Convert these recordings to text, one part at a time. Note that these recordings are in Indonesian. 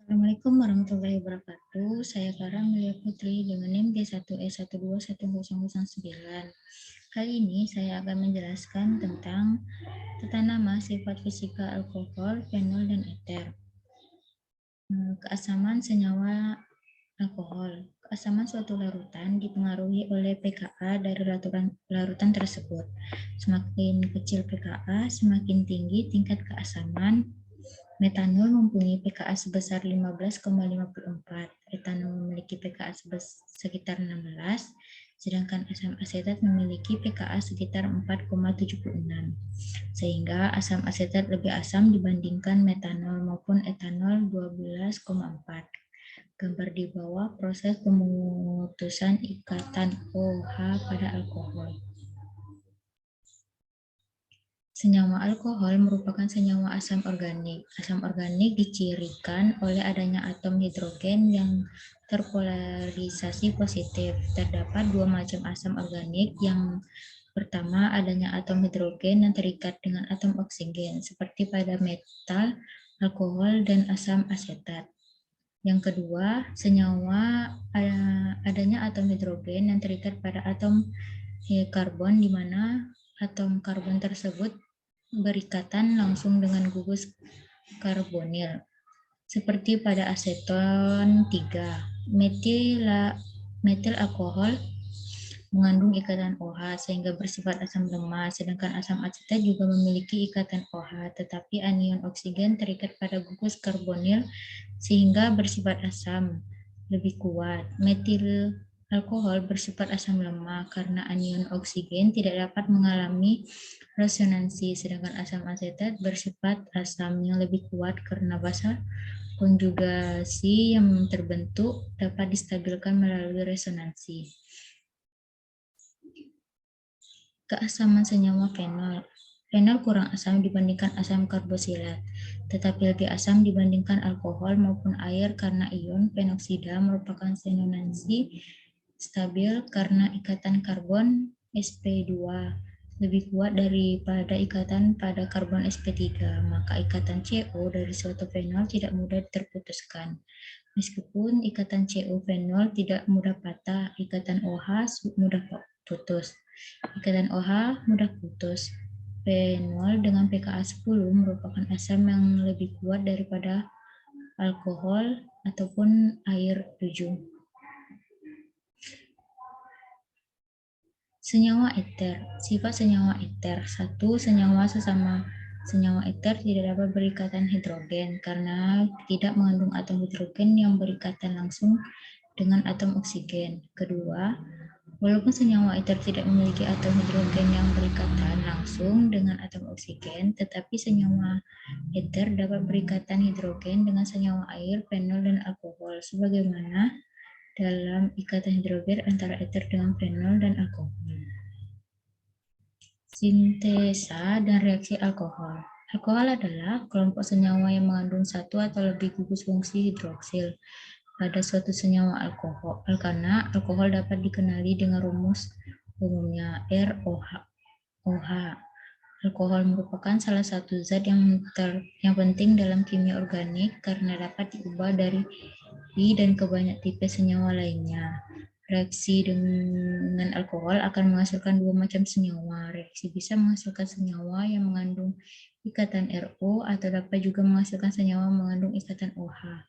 Assalamualaikum warahmatullahi wabarakatuh. Saya Clara Melia Putri dengan NIM D1E12109. Kali ini saya akan menjelaskan tentang tata nama sifat fisika alkohol, fenol, dan eter. Keasaman senyawa alkohol. Keasaman suatu larutan dipengaruhi oleh pKa dari larutan tersebut. Semakin kecil pKa, semakin tinggi tingkat keasaman. Metanol mempunyai pKa sebesar 15,54, etanol memiliki pKa sekitar 16, sedangkan asam asetat memiliki pKa sekitar 4,76. Sehingga asam asetat lebih asam dibandingkan metanol maupun etanol 12,4. Gambar di bawah proses pemutusan ikatan OH pada alkohol. Senyawa alkohol merupakan senyawa asam organik. Asam organik dicirikan oleh adanya atom hidrogen yang terpolarisasi positif. Terdapat dua macam asam organik. Yang pertama, adanya atom hidrogen yang terikat dengan atom oksigen, seperti pada metal, alkohol, dan asam asetat. Yang kedua, senyawa adanya atom hidrogen yang terikat pada atom karbon, di mana atom karbon tersebut berikatan langsung dengan gugus karbonil, seperti pada aseton 3. Metil alkohol mengandung ikatan OH sehingga bersifat asam lemah, sedangkan asam asetat juga memiliki ikatan OH, tetapi anion oksigen terikat pada gugus karbonil sehingga bersifat asam lebih kuat. Metil alkohol bersifat asam lemah karena anion oksigen tidak dapat mengalami resonansi, sedangkan asam asetat bersifat asam yang lebih kuat karena basa konjugasi yang terbentuk dapat distabilkan melalui resonansi. Keasaman senyawa fenol. Fenol kurang asam dibandingkan asam karboksilat, tetapi lebih asam dibandingkan alkohol maupun air karena ion fenoksida merupakan resonansi stabil karena ikatan karbon sp2 lebih kuat daripada ikatan pada karbon sp3, maka ikatan CO dari suatu fenol tidak mudah terputuskan. Meskipun ikatan CO fenol tidak mudah patah, ikatan OH mudah putus. Ikatan OH mudah putus. Fenol dengan pKa 10 merupakan asam yang lebih kuat daripada alkohol ataupun air 7. Senyawa eter. Sifat senyawa eter. 1. Senyawa sesama senyawa eter tidak dapat berikatan hidrogen karena tidak mengandung atom hidrogen yang berikatan langsung dengan atom oksigen. Kedua, walaupun senyawa eter tidak memiliki atom hidrogen yang berikatan langsung dengan atom oksigen, tetapi senyawa eter dapat berikatan hidrogen dengan senyawa air, fenol, dan alkohol, sebagaimana dalam ikatan hidrogen antara eter dengan fenol dan alkohol. Sintesa dan reaksi alkohol. Alkohol adalah kelompok senyawa yang mengandung satu atau lebih gugus fungsi hidroksil pada suatu senyawa alkohol. Karena alkohol dapat dikenali dengan rumus umumnya ROH. Alkohol merupakan salah satu zat yang penting dalam kimia organik karena dapat diubah dari dan ke banyak tipe senyawa lainnya. Reaksi dengan alkohol akan menghasilkan dua macam senyawa. Reaksi bisa menghasilkan senyawa yang mengandung ikatan RO atau dapat juga menghasilkan senyawa mengandung ikatan OH.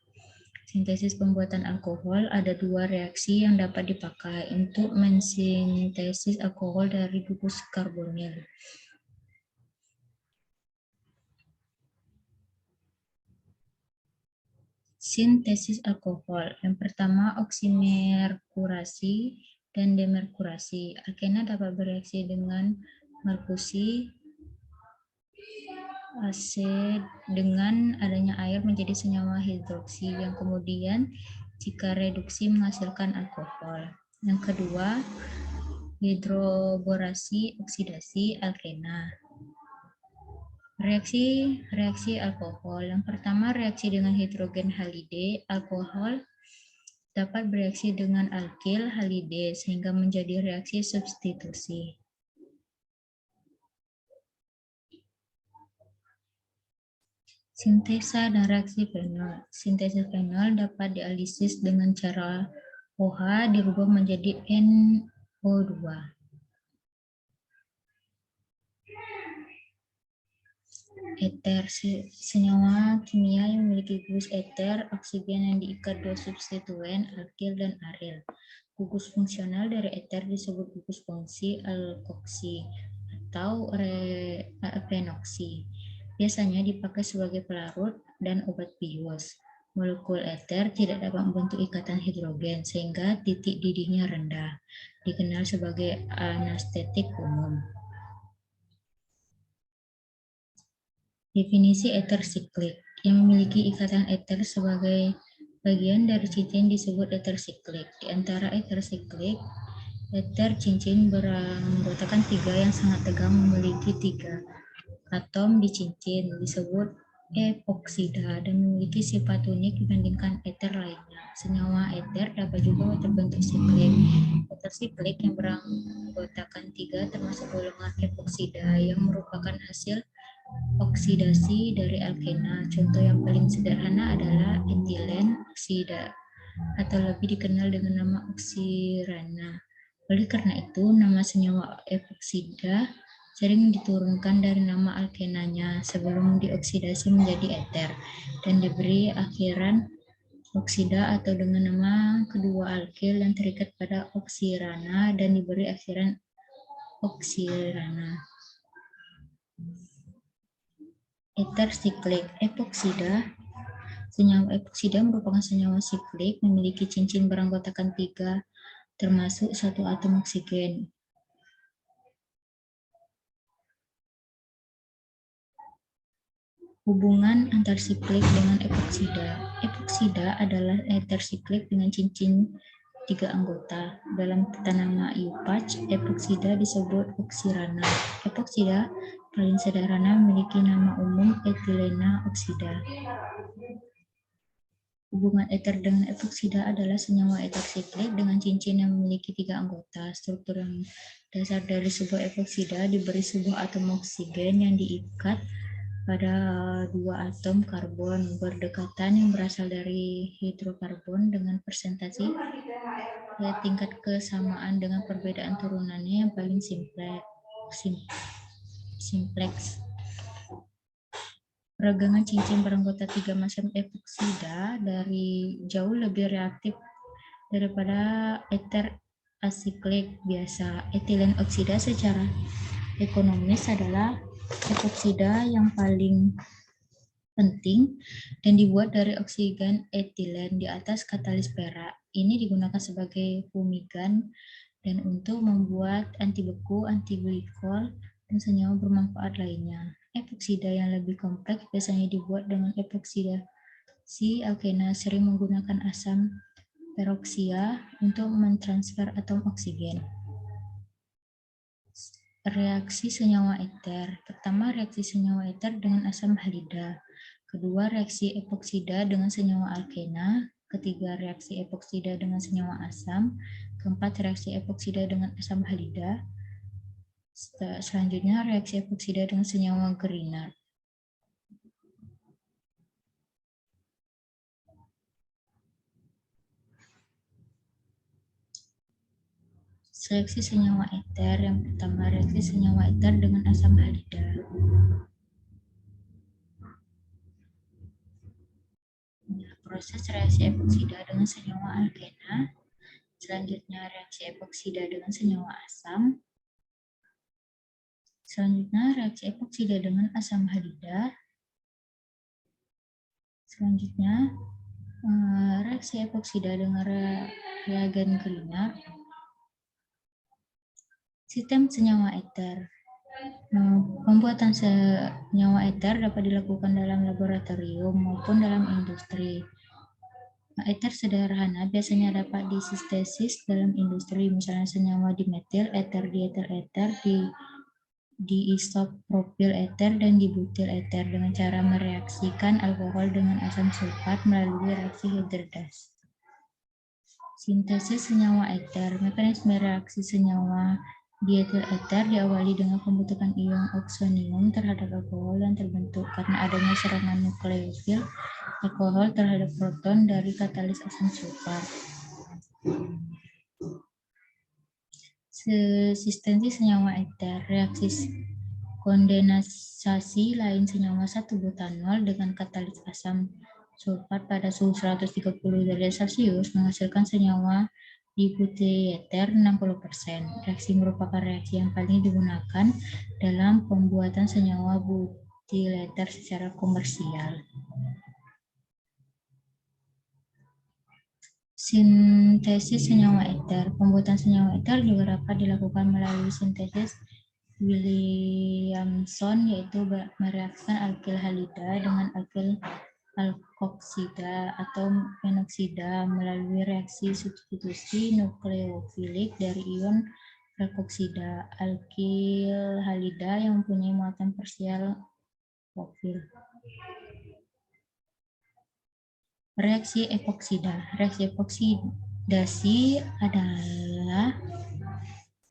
Sintesis pembuatan alkohol, ada dua reaksi yang dapat dipakai untuk mensintesis alkohol dari gugus karbonil. Sintesis alkohol. Yang pertama, oksimerkurasi dan demerkurasi. Alkena dapat bereaksi dengan merkusi asid dengan adanya air menjadi senyawa hidroksi yang kemudian jika reduksi menghasilkan alkohol. Yang kedua, hidroborasi oksidasi alkena. Reaksi alkohol. Yang pertama, reaksi dengan hidrogen halide. Alkohol dapat bereaksi dengan alkil halide sehingga menjadi reaksi substitusi. Sintesa dan reaksi fenol. Sintesa fenol dapat dialisis dengan cara OH dirubah menjadi NO2. Eter, senyawa kimia yang memiliki gugus eter, oksigen yang diikat dua substituen, alkil dan aril. Gugus fungsional dari eter disebut gugus fungsi alkoksi atau phenoksi. Biasanya dipakai sebagai pelarut dan obat bius. Molekul eter tidak dapat membentuk ikatan hidrogen sehingga titik didihnya rendah. Dikenal sebagai anestetik umum. Definisi eter siklik. Yang memiliki ikatan eter sebagai bagian dari cincin disebut eter siklik. Di antara eter siklik, eter cincin beranggotakan 3 yang sangat tegang memiliki 3 atom di cincin disebut epoksida dan memiliki sifat unik dibandingkan eter lainnya. Senyawa eter dapat juga terbentuk siklik. Eter siklik yang beranggotakan 3 termasuk golongan epoksida yang merupakan hasil oksidasi dari alkena. Contoh yang paling sederhana adalah etilen oksida atau lebih dikenal dengan nama oksirana. Oleh karena itu, nama senyawa epoksida sering diturunkan dari nama alkenanya sebelum dioksidasi menjadi eter dan diberi akhiran oksida atau dengan nama kedua alkil yang terikat pada oksirana dan diberi akhiran oksirana. Eter siklik epoksida. Senyawa epoksida merupakan senyawa siklik memiliki cincin beranggotakan 3 termasuk 1 atom oksigen. Hubungan antar siklik dengan epoksida. Epoksida adalah eter siklik dengan cincin 3 anggota. Dalam tata nama IUPAC, epoksida disebut oksirana. Epoksida paling sederhana memiliki nama umum etilena oksida. Hubungan eter dengan epoksida adalah senyawa eter siklik dengan cincin yang memiliki 3 anggota. Struktur yang dasar dari sebuah epoksida diberi sebuah atom oksigen yang diikat pada 2 atom karbon berdekatan yang berasal dari hidrokarbon dengan persentase tingkat kesamaan dengan perbedaan turunannya yang paling simpleks. Peragangan cincin beranggota 3 macam epoksida dari jauh lebih reaktif daripada eter asiklik biasa. Etilen oksida secara ekonomis adalah epoksida yang paling penting dan dibuat dari oksigen etilen di atas katalis perak. Ini digunakan sebagai fumigan dan untuk membuat antibeku, antiglikol, dan senyawa bermanfaat lainnya. Epoksida yang lebih kompleks biasanya dibuat dengan epoksida si alkena sering menggunakan asam peroksia untuk mentransfer atom oksigen. Reaksi senyawa eter. Pertama, reaksi senyawa eter dengan asam halida. Kedua, reaksi epoksida dengan senyawa alkena. Ketiga, reaksi epoksida dengan senyawa asam. Keempat, reaksi epoksida dengan asam halida. Selanjutnya, reaksi epoksida dengan senyawa Grignard. Seleksi senyawa eter. Yang pertama, reaksi senyawa eter dengan asam halida. Proses reaksi epoksida dengan senyawa alkena. Selanjutnya, reaksi epoksida dengan senyawa asam. Selanjutnya, reaksi epoksida dengan asam halida. Selanjutnya, reaksi epoksida dengan reagen Grignard. Sistem senyawa eter. Pembuatan senyawa eter dapat dilakukan dalam laboratorium maupun dalam industri. Eter sederhana biasanya dapat disintesis dalam industri, misalnya senyawa dimetil eter, dieter eter, diisopropil eter, dan dibutil eter dengan cara mereaksikan alkohol dengan asam sulfat melalui reaksi hidradasi. Sintesis senyawa eter. Mekanisme reaksi senyawa Dietil eter diawali dengan pembentukan ion oksonium terhadap alkohol yang terbentuk karena adanya serangan nukleofil alkohol terhadap proton dari katalis asam sulfat. Konsistensi senyawa eter, reaksi kondensasi lain senyawa 1-butanol dengan katalis asam sulfat pada suhu 130 derajat Celcius menghasilkan senyawa dibutieter 60%. Reaksi merupakan reaksi yang paling digunakan dalam pembuatan senyawa butileter secara komersial. Sintesis senyawa eter. Pembuatan senyawa eter juga dapat dilakukan melalui sintesis Williamson, yaitu mereaksikan alkil halida dengan alkil alkoksida atau penoksida melalui reaksi substitusi nukleofilik dari ion alkoksida. Alkil halida yang mempunyai muatan parsial profil. Reaksi epoksida. Reaksi ekoksidasi adalah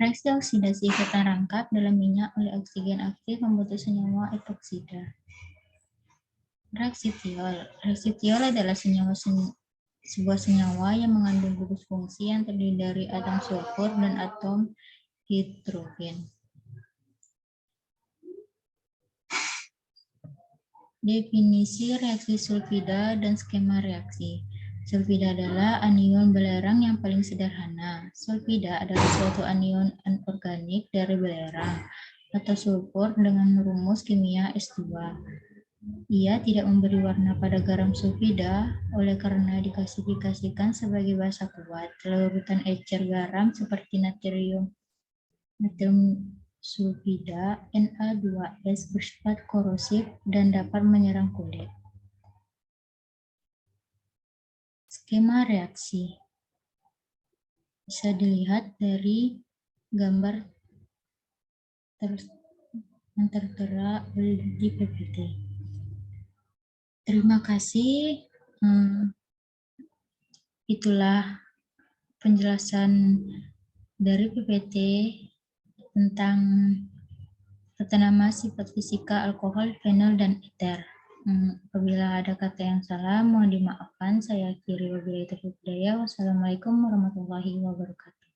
reaksi oksidasi ikatan rangkap dalam minyak oleh oksigen aktif membentuk senyawa epoksida. Reaksi tiol. Reaksi tiol adalah sebuah senyawa yang mengandung gugus fungsi yang terdiri dari atom sulfur dan atom hidrogen. Definisi reaksi sulfida dan skema reaksi. Sulfida adalah anion belerang yang paling sederhana. Sulfida adalah suatu anion anorganik dari belerang atau sulfur dengan rumus kimia S2. Ia tidak memberi warna pada garam sulfida, oleh karena diklasifikasikan sebagai basa kuat. Larutan ecer garam seperti natrium sulfida Na2S bersifat korosif dan dapat menyerang kulit. Skema reaksi bisa dilihat dari gambar yang tertera di PPT. Terima kasih. Itulah penjelasan dari PPT tentang tata nama sifat fisika alkohol, fenol, dan eter. Apabila ada kata yang salah, mohon dimaafkan. Saya akhiri wabillahi taufiq wal hidayah. Wassalamualaikum warahmatullahi wabarakatuh.